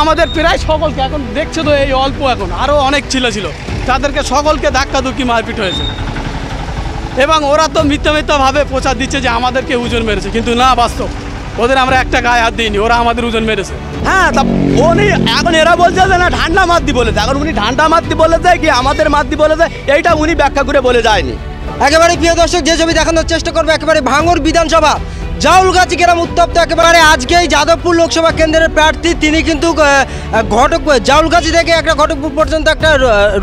আমাদের প্রায় সকলকে, এখন দেখছো তো এই অল্প, এখন আরও অনেক ছিল তাদেরকে সকলকে ধাক্কাধুক্কি মারপিট হয়েছে। এবং ওরা তো মিথ্যাভাবে প্রচার দিচ্ছে যে আমাদেরকে ওজন মেরেছে, কিন্তু না, বাস্তব ওদের আমরা একটা গায়ে হাত দিইনি, ওরা আমাদের ওজন মেরেছে। হ্যাঁ, তা উনি এখন এরা বলছে যে না ঠান্ডা মারদি বলেছে, এখন উনি ঠান্ডা মারদি বলেছে কি আমাদের মারদি বলেছে, এইটা উনি ব্যাখ্যা করে বলে যায়নি। একেবারে প্রিয় দর্শক, যে ছবি দেখানোর চেষ্টা করবো, একেবারে ভাঙড় বিধানসভা জাউলগাছি গ্রাম উত্তপ্ত। একেবারে আজকেই যাদবপুর লোকসভা কেন্দ্রের প্রার্থী, তিনি কিন্তু জাউলগাছি থেকে একটা ঘটকপুর পর্যন্ত একটা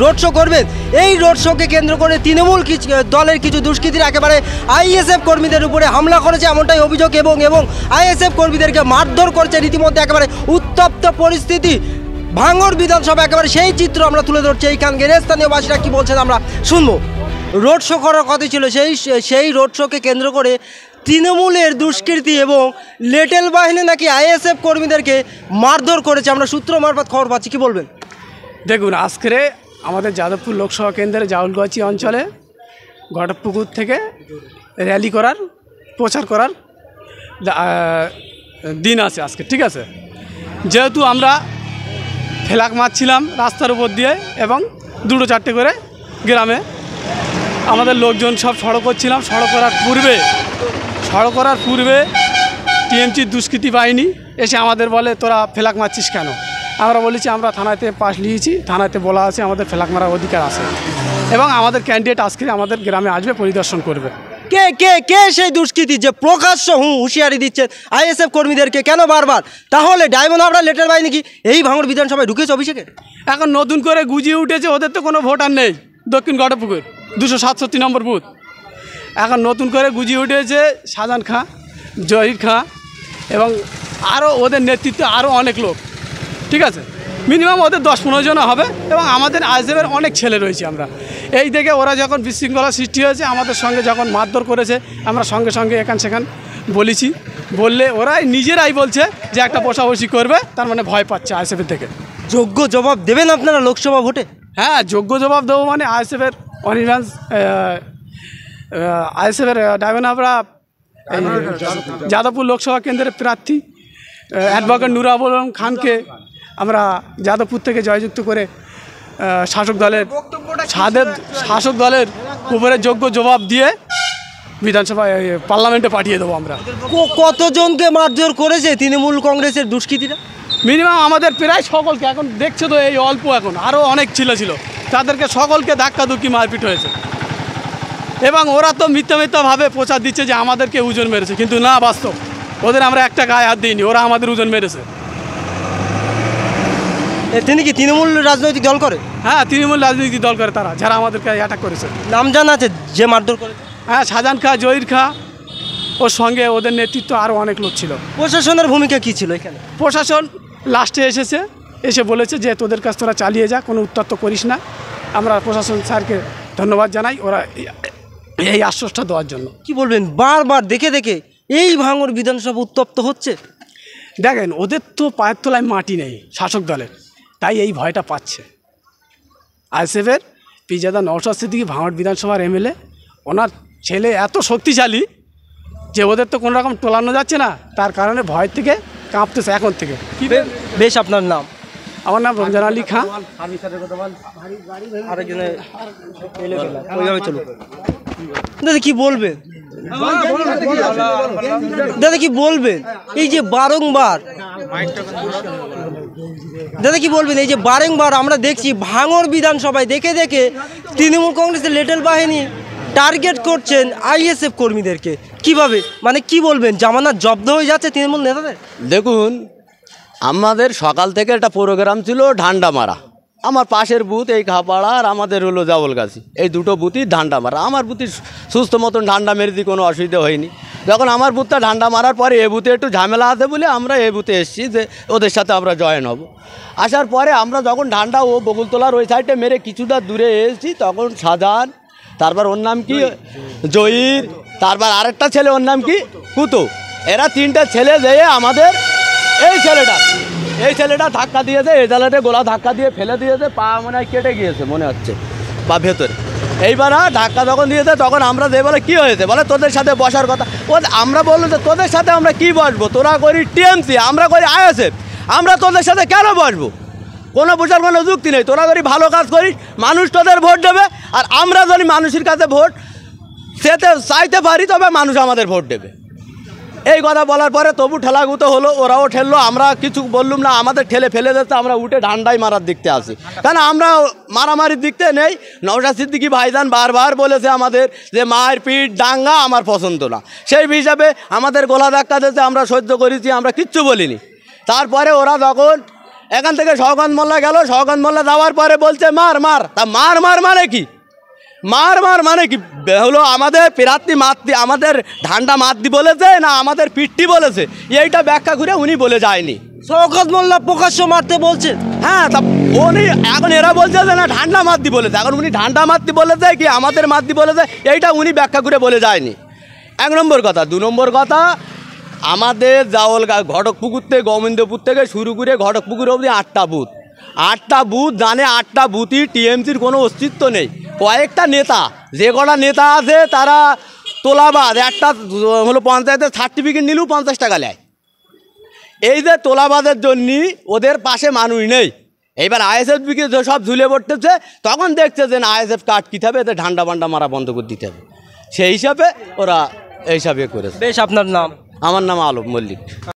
রোড শো করবেন। এই রোড শোকে কেন্দ্র করে তৃণমূল দলের কিছু দুষ্কৃতীরা একেবারে আইএসএফ কর্মীদের উপরে হামলা করেছে, এমনটাই অভিযোগ, এবং আইএসএফ কর্মীদেরকে মারধর করেছে। রীতিমধ্যে একেবারে উত্তপ্ত পরিস্থিতি ভাঙড় বিধানসভা, একেবারে সেই চিত্র আমরা তুলে ধরছি। এইখানকার স্থানীয় বাসীরা কি বলছেন আমরা শুনবো। রোড শো করার কথা ছিল, সেই রোড শোকে কেন্দ্র করে তৃণমূলের দুষ্কৃতী এবং লেটেল বাহিনী নাকি আইএসএফ কর্মীদেরকে মারধর করেছে, আমরা সূত্র মারফত খবর পাচ্ছি। কি বলবেন? দেখুন, আজকে আমাদের যাদবপুর লোকসভা কেন্দ্রে জাউলগাছি অঞ্চলে ঘটকপুকুর থেকে র্যালি করার, প্রচার করার দিন আছে আজকে, ঠিক আছে। যেহেতু আমরা ফেলাক মারছিলাম রাস্তার উপর দিয়ে এবং 2-4টে করে গ্রামে আমাদের লোকজন সব সড়ক করছিলাম, সড়ক করার পূর্বে টিএমসির দুষ্কৃতী বাহিনী এসে আমাদের বলে তোরা ফেলাক মারছিস কেন। আমরা বলেছি আমরা থানাতে পাশ নিয়েছি, থানাতে বলা আছে আমাদের ফেলাক মারার অধিকার আছে, এবং আমাদের ক্যান্ডিডেট আজকে আমাদের গ্রামে আসবে, পরিদর্শন করবে। কে কে কে সেই দুষ্কৃতী যে প্রকাশ্য হুঁশিয়ারি দিচ্ছে আইএসএফ কর্মীদেরকে, কেন বারবার? তাহলে ডায়মন্ড হাবড়া লেটার বাহিনী কি এই ভাঙড় বিধানসভায় ঢুকেছে অভিষেকে? এখন নতুন করে গুজিয়ে উঠেছে, ওদের তো কোনো ভোটার নেই। দক্ষিণ ঘটকপুকুর 267 নম্বর বুথ, এখন নতুন করে গুজিয়ে উঠেছে শাহজাহান খাঁ, জহির খাঁ এবং আরও ওদের নেতৃত্বে আরও অনেক লোক, ঠিক আছে। মিনিমাম ওদের 10-15 জন হবে, এবং আমাদের আইএসএফের অনেক ছেলে রয়েছে। আমরা এই থেকে ওরা যখন বিশৃঙ্খলা সৃষ্টি হয়েছে, আমাদের সঙ্গে যখন মারধর করেছে, আমরা সঙ্গে সঙ্গে এখান সেখান বলেছি, বললে ওরাই নিজেরাই বলছে যে একটা বসাবসি করবে, তার মানে ভয় পাচ্ছে আইএসএফের থেকে। যোগ্য জবাব দেবেন আপনারা লোকসভা ভোটে? হ্যাঁ, যোগ্য জবাব দেবো। মানে আইএসএফের অনির্বাঞ্জ আইএসএফের ডায়মন্ড হাবড়া যাদবপুর লোকসভা কেন্দ্রের প্রার্থী অ্যাডভোকেট নুরাবুল আলম খানকে আমরা যাদবপুর থেকে জয়যুক্ত করে শাসক দলের উপরে যোগ্য জবাব দিয়ে বিধানসভায় পার্লামেন্টে পাঠিয়ে দেবো আমরা। কতজনকে মারধর করেছে তৃণমূল কংগ্রেসের দুষ্কৃতীরা? মিনিমাম আমাদের প্রায় সকলকে, এখন দেখছো তো এই অল্প, এখন আরও অনেক ছিল তাদেরকে সকলকে ধাক্কাধুক্কি মারপিট হয়েছে। এবং ওরা তো মিথ্যাভাবে প্রচার দিচ্ছে যে আমাদেরকে ওজন মেরেছে, কিন্তু না, বাস্তব ওদের আমরা একটা গায়ে হাত দিইনি, ওরা আমাদের ওজন মেরেছে। তিনি কি তৃণমূল রাজনৈতিক দল করে? হ্যাঁ, তৃণমূল রাজনৈতিক দল করে তারা, যারা আমাদেরকে অ্যাটাক করেছে। নাম জানা আছে যে মারধর করে? হ্যাঁ, শাহজাহান খাঁ, জহির খাঁ, ওর সঙ্গে ওদের নেতৃত্ব আরও অনেক লোক ছিল। প্রশাসনের ভূমিকা কী ছিল এখানে? প্রশাসন লাস্টে এসে বলেছে যে তোদের কাছ তোরা চালিয়ে যা, কোনো উত্তপ্ত করিস না। আমরা প্রশাসন স্যারকে ধন্যবাদ জানাই, ওরা এই আশ্বাসটা দেওয়ার জন্য। কি বলবেন, বারবার দেখে এই ভাঙড় বিধানসভা উত্তপ্ত হচ্ছে? দেখেন, ওদের তো পায়ের তলায় মাটি নেই শাসক দলের, তাই এই ভয়টা পাচ্ছে। আইএসএফের পিজাদা নওশাদ সিদ্দিকী ভাঙড় বিধানসভার এমএলএ, ওনার ছেলে এত শক্তিশালী যে ওদের তো কোনো রকম তোলানো যাচ্ছে না, তার কারণে ভয় থেকে কাঁপতেছে এখন থেকে। বেশ, আপনার নাম? আমার নাম রমজান আলী খাঁ। দাদা কি বলবেন, এই যে বারংবার আমরা দেখছি ভাঙড় বিধানসভায় দেখে তৃণমূল কংগ্রেসের লেটেল বাহিনী টার্গেট করছেন আইএসএফ কর্মীদেরকে, কিভাবে, মানে কি বলবেন? জামানত জব্দ হয়ে যাচ্ছে তৃণমূল নেতাদের? দেখুন, আমাদের সকাল থেকে একটা প্রোগ্রাম ছিল ঢান্ডা মারা। আমার পাশের বুথ এই খাপাড়া আর আমাদের হলো জাউলগাছি, এই দুটো বুথই ঢান্ডা মারা। আমার বুথই সুস্থ মতন ঢান্ডা মেরে দিই, কোনো অসুবিধা হয়নি। যখন আমার বুথটা ঢান্ডা মারার পরে এ বুথে একটু ঝামেলা আছে বলে আমরা এ বুথে এসেছি যে ওদের সাথে আমরা জয়েন হব। আসার পরে আমরা যখন ঢান্ডা ও বকুলতলার ওই সাইডে মেরে কিছুটা দূরে এসেছি, তখন শাহজাহান, তারপর ওর নাম কি জহির, তারপর আরেকটা ছেলে ওর নাম কি কুতো, এরা 3টে ছেলে যেয়ে আমাদের এই ছেলেটা ধাক্কা দিয়েছে, এই ছেলেটা গোলা ধাক্কা দিয়ে ফেলে দিয়েছে, পা মনে হয় কেটে গিয়েছে মনে হচ্ছে, পা ভেতরে। এইবার ধাক্কা যখন দিয়েছে তখন আমরা যে বলে কী হয়েছে, বলে তোদের সাথে বসার কথা। আমরা বললো যে তোদের সাথে আমরা কি বসবো, তোরা করি টিএমসি, আমরা করি আইএসএফ। আমরা তোদের সাথে কেন বসবো? কোনো বোঝার কোনো যুক্তি নেই। তোরা যদি ভালো কাজ করিস মানুষ তোদের ভোট দেবে, আর আমরা যদি মানুষের কাছে ভোট সেতে চাইতে পারি তবে মানুষ আমাদের ভোট দেবে। এই কথা বলার পরে তবু ঠেলাগুতো হলো, ওরাও ঠেললো, আমরা কিছু বললুম না। আমাদের ঠেলে ফেলে দিতে আমরা উঠে ঢান্ডাই মারার দিকতে আসি, কারণ আমরা মারামারির দিকতে নেই। নওশাদ সিদ্দিকী ভাইজান বারবার বলেছে আমাদের যে মায়ের পিঠ দাঙ্গা আমার পছন্দ না, সেই হিসাবে আমাদের গোলা ধাক্কা দিতে আমরা সহ্য করেছি, আমরা কিচ্ছু বলিনি। তারপরে ওরা যখন এখান থেকে শওকত মোল্লা গেল, শওকত মোল্লা যাওয়ার পরে বলছে মার মার। তা মার মার মানে কি? মার মার মানে কি হলো? আমাদের প্রার্থী মাতৃ আমাদের ঢান্ডা মাতৃ বলেছে না আমাদের পিঠটি বলেছে, এইটা ব্যাখ্যা করে উনি বলে যায়নি। শওকত মোল্লা প্রকাশ্য মারতে বলছেন। হ্যাঁ, তা উনি এখন এরা বলছে যে না ঢান্ডা মাতৃ বলেছে, এখন উনি ঢান্ডা মাতৃ বলেছে কি আমাদের মাতৃ বলেছে, এইটা উনি ব্যাখ্যা করে বলে যায়নি। 1 নম্বর কথা। 2 নম্বর কথা, আমাদের জাওল ঘটকপুকুর থেকে গোবিন্দপুর থেকে শুরু করে ঘটকপুকুর অবধি 8টা বুথ, 8টা বুথ জানে 8টা বুথই টিএমসির কোনো অস্তিত্ব নেই। কয়েকটা নেতা, যে কটা নেতা আছে তারা তোলাবাদ, একটা হলো পঞ্চায়েতের সার্টিফিকেট নিলেও 50 টাকা নেয়। এই যে তোলাবাদের জন্যই ওদের পাশে মানুষ নেই। এইবার আইএসএফকে সব ঝুলে পড়তেছে, তখন দেখছে যে না আইএসএফ কাট কী হবে, এতে ঢান্ডা বান্ডা মারা বন্ধ করে দিতে হবে, সেই হিসাবে ওরা এইসব করেছে। বেশ, আপনার নাম? আমার নাম আলম মল্লিক।